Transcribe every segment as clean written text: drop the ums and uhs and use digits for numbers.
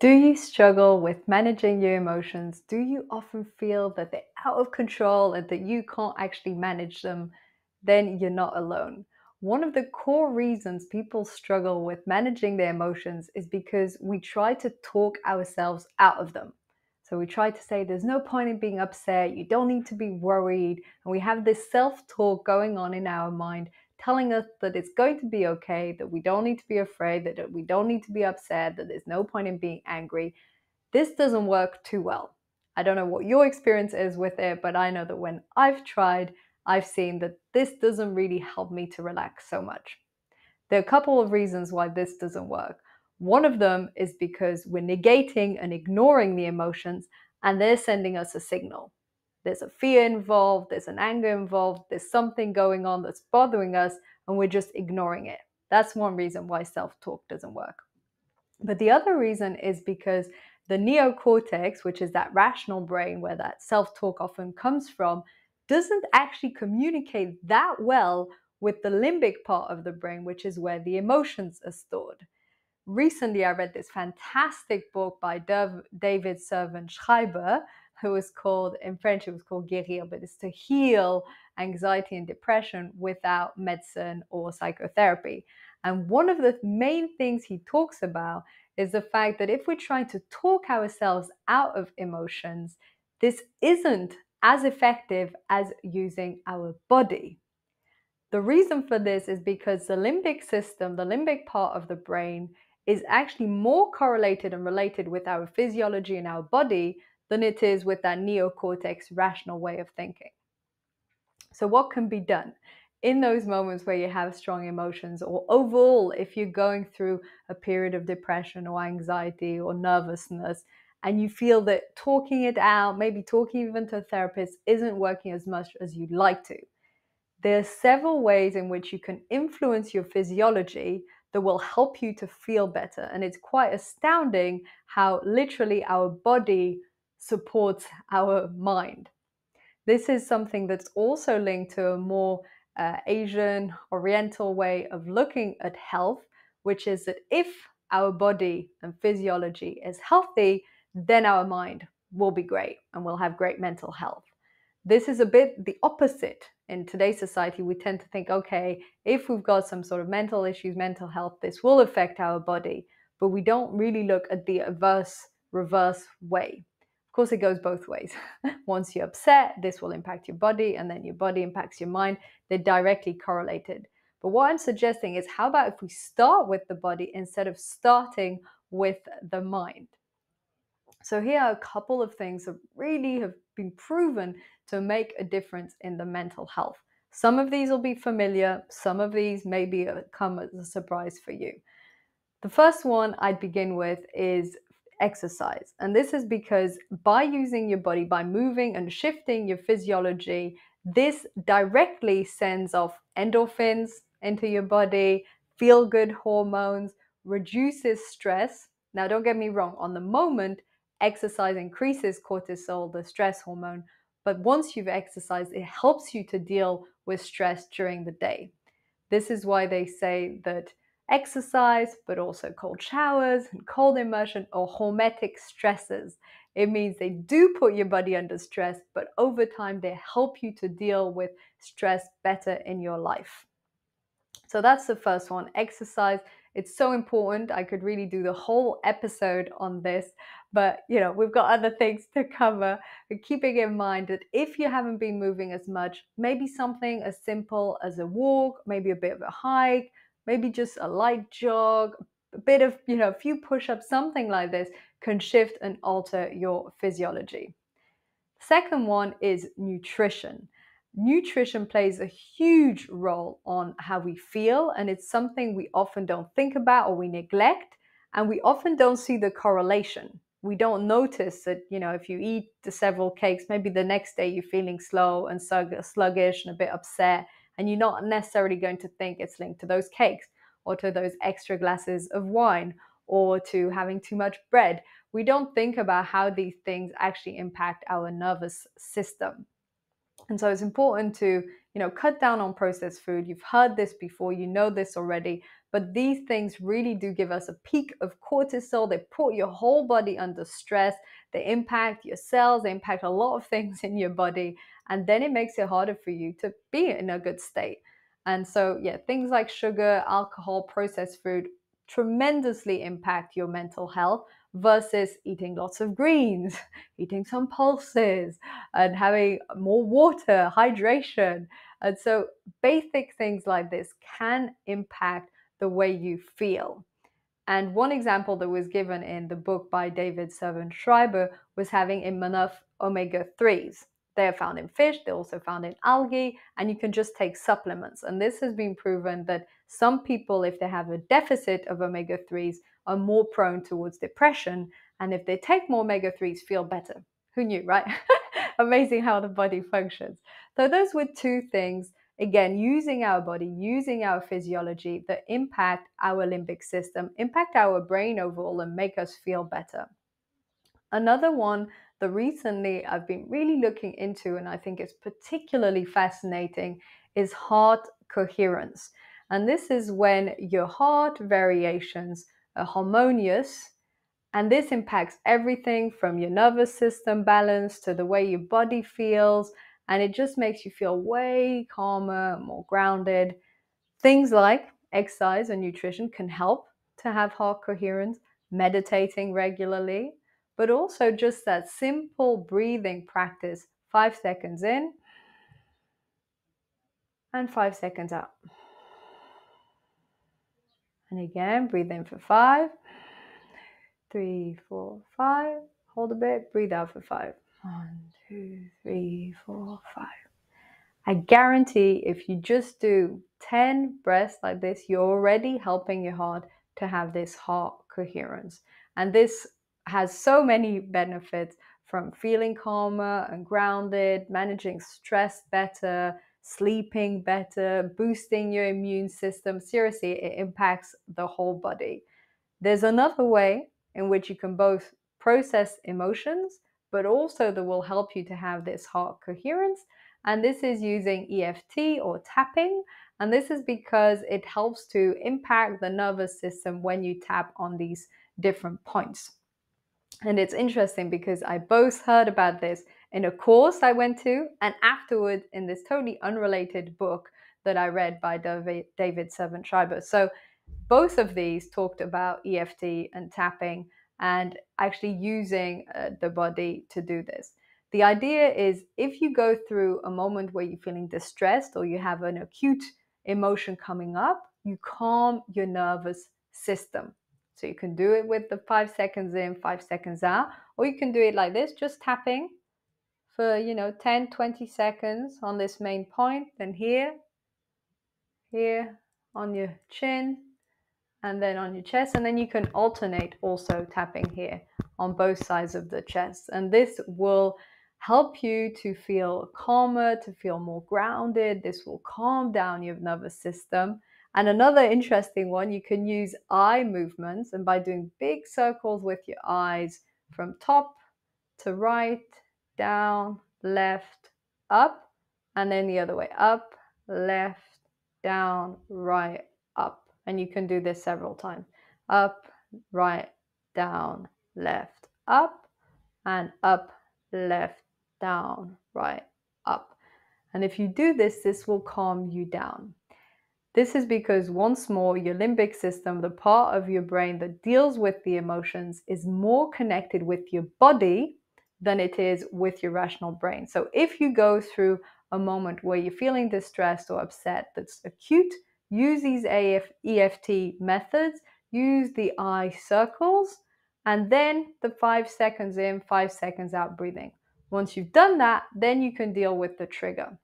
Do you struggle with managing your emotions? Do you often feel that they're out of control and that you can't actually manage them? Then you're not alone. One of the core reasons people struggle with managing their emotions is because we try to talk ourselves out of them. So we try to say, there's no point in being upset, you don't need to be worried. And we have this self talk going on in our mind telling us that it's going to be okay, that we don't need to be afraid, that we don't need to be upset, that there's no point in being angry. This doesn't work too well. I don't know what your experience is with it, but I know that when I've tried, I've seen that this doesn't really help me to relax so much. There are a couple of reasons why this doesn't work. One of them is because we're negating and ignoring the emotions, and they're sending us a signal. There's a fear involved, there's an anger involved, there's something going on that's bothering us, and we're just ignoring it. That's one reason why self talk doesn't work. But the other reason is because the neocortex, which is that rational brain where that self talk often comes from, doesn't actually communicate that well with the limbic part of the brain, which is where the emotions are stored. Recently, I read this fantastic book by David Servan Schreiber, who was called, in French, it was called Guérir, but it's to heal anxiety and depression without medicine or psychotherapy. And one of the main things he talks about is the fact that if we're trying to talk ourselves out of emotions, this isn't as effective as using our body. The reason for this is because the limbic system, the limbic part of the brain, is actually more correlated and related with our physiology and our body than it is with that neocortex rational way of thinking. So, what can be done in those moments where you have strong emotions, or overall, if you're going through a period of depression or anxiety or nervousness, and you feel that talking it out, maybe talking even to a therapist, isn't working as much as you'd like to? There are several ways in which you can influence your physiology that will help you to feel better. And it's quite astounding how literally our body supports our mind. This is something that's also linked to a more Asian, Oriental way of looking at health, which is that if our body and physiology is healthy, then our mind will be great and we'll have great mental health. This is a bit the opposite. In today's society, we tend to think, okay, if we've got some sort of mental issues, mental health, this will affect our body, but we don't really look at the reverse way. Of course, it goes both ways. Once you're upset, this will impact your body, and then your body impacts your mind. They're directly correlated. But what I'm suggesting is, how about if we start with the body instead of starting with the mind? So here are a couple of things that really have been proven to make a difference in the mental health. Some of these will be familiar, some of these maybe come as a surprise for you. The first one I'd begin with is exercise. And this is because by using your body, by moving and shifting your physiology, this directly sends off endorphins into your body, feel good hormones, reduces stress. Now, don't get me wrong, on the moment, exercise increases cortisol, the stress hormone. But once you've exercised, it helps you to deal with stress during the day. This is why they say that exercise, but also cold showers and cold immersion are hormetic stresses. It means they do put your body under stress, but over time they help you to deal with stress better in your life. So that's the first one, exercise. It's so important. I could really do the whole episode on this, but we've got other things to cover. But keeping in mind that if you haven't been moving as much, maybe something as simple as a walk, maybe a bit of a hike, maybe just a light jog, a bit of, a few push-ups, something like this can shift and alter your physiology. Second one is nutrition. Nutrition plays a huge role on how we feel, and it's something we often don't think about or we neglect, and we often don't see the correlation. We don't notice that, if you eat the several cakes, maybe the next day you're feeling slow and sluggish and a bit upset, and you're not necessarily going to think it's linked to those cakes or to those extra glasses of wine or to having too much bread. We don't think about how these things actually impact our nervous system. And so it's important to, cut down on processed food. You've heard this before, you know this already, but these things really do give us a peak of cortisol. They put your whole body under stress. They impact your cells. They impact a lot of things in your body. And then it makes it harder for you to be in a good state. And so, yeah, things like sugar, alcohol, processed food tremendously impact your mental health versus eating lots of greens, eating some pulses, and having more water, hydration. And so, basic things like this can impact the way you feel. And one example that was given in the book by David Servan-Schreiber was having enough omega 3s. They are found in fish, they're also found in algae, and you can just take supplements. And this has been proven that some people, if they have a deficit of omega 3s, are more prone towards depression. And if they take more omega 3s, feel better. Who knew, right? Amazing how the body functions. So, those were two things. Again, using our body, using our physiology that impact our limbic system, impact our brain overall, and make us feel better. Another one that recently I've been really looking into, and I think is particularly fascinating, is heart coherence. And this is when your heart variations are harmonious, and this impacts everything from your nervous system balance to the way your body feels. And it just makes you feel way calmer, more grounded. Things like exercise and nutrition can help to have heart coherence, meditating regularly, but also just that simple breathing practice 5 seconds in and 5 seconds out. And again, breathe in for 5, 3, 4, 5. Hold a bit, breathe out for 5. 1, 2, 3, 4, 5. I guarantee if you just do 10 breaths like this, you're already helping your heart to have this heart coherence. And this has so many benefits, from feeling calmer and grounded, managing stress better, sleeping better, boosting your immune system. Seriously, it impacts the whole body. There's another way in which you can both process emotions, but also that will help you to have this heart coherence. And this is using EFT or tapping. And this is because it helps to impact the nervous system when you tap on these different points. And it's interesting because I both heard about this in a course I went to, and afterwards in this totally unrelated book that I read by David Servan-Schreiber. So both of these talked about EFT and tapping and actually using the body to do this. The idea is, if you go through a moment where you're feeling distressed or you have an acute emotion coming up, you calm your nervous system. So you can do it with the 5 seconds in, 5 seconds out, or you can do it like this, just tapping for 10, 20 seconds on this main point, then here on your chin, and then on your chest, and then you can alternate also tapping here on both sides of the chest. And this will help you to feel calmer, to feel more grounded. This will calm down your nervous system. And another interesting one, you can use eye movements, and by doing big circles with your eyes from top to right, down, left, up, and then the other way, up, left, down, right, up. And you can do this several times. Up, right, down, left, up, and up, left, down, right, up. And if you do this, this will calm you down. This is because, once more, your limbic system, the part of your brain that deals with the emotions, is more connected with your body than it is with your rational brain. So if you go through a moment where you're feeling distressed or upset that's acute, use these EFT methods, use the eye circles, and then the 5 seconds in, 5 seconds out breathing. Once you've done that, then you can deal with the trigger.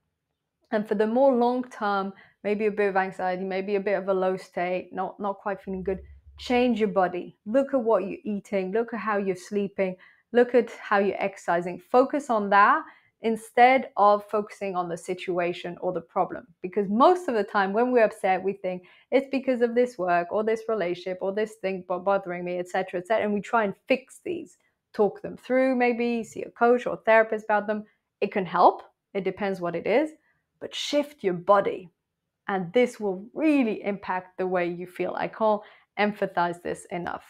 And for the more long term, maybe a bit of anxiety, maybe a bit of a low state, not quite feeling good, change your body. Look at what you're eating, look at how you're sleeping, look at how you're exercising. Focus on that instead of focusing on the situation or the problem. Because most of the time when we're upset, we think it's because of this work or this relationship or this thing bothering me, etc., etc. And we try and fix these, talk them through, maybe see a coach or therapist about them. It can help. It depends what it is. But shift your body And this will really impact the way you feel. I can't emphasize this enough.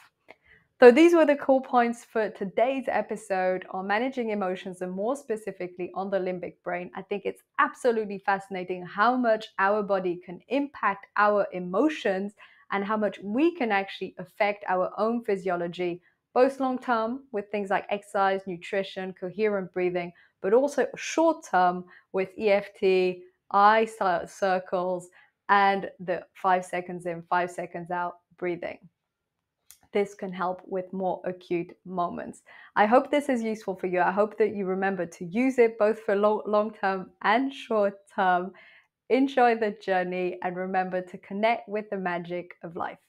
So these were the core points for today's episode on managing emotions and more specifically on the limbic brain. I think it's absolutely fascinating how much our body can impact our emotions and how much we can actually affect our own physiology, both long term with things like exercise, nutrition, coherent breathing, but also short term with EFT, eye circles, and the 5 seconds in, 5 seconds out breathing. This can help with more acute moments. I hope this is useful for you. I hope that you remember to use it both for long term and short term. Enjoy the journey and remember to connect with the magic of life.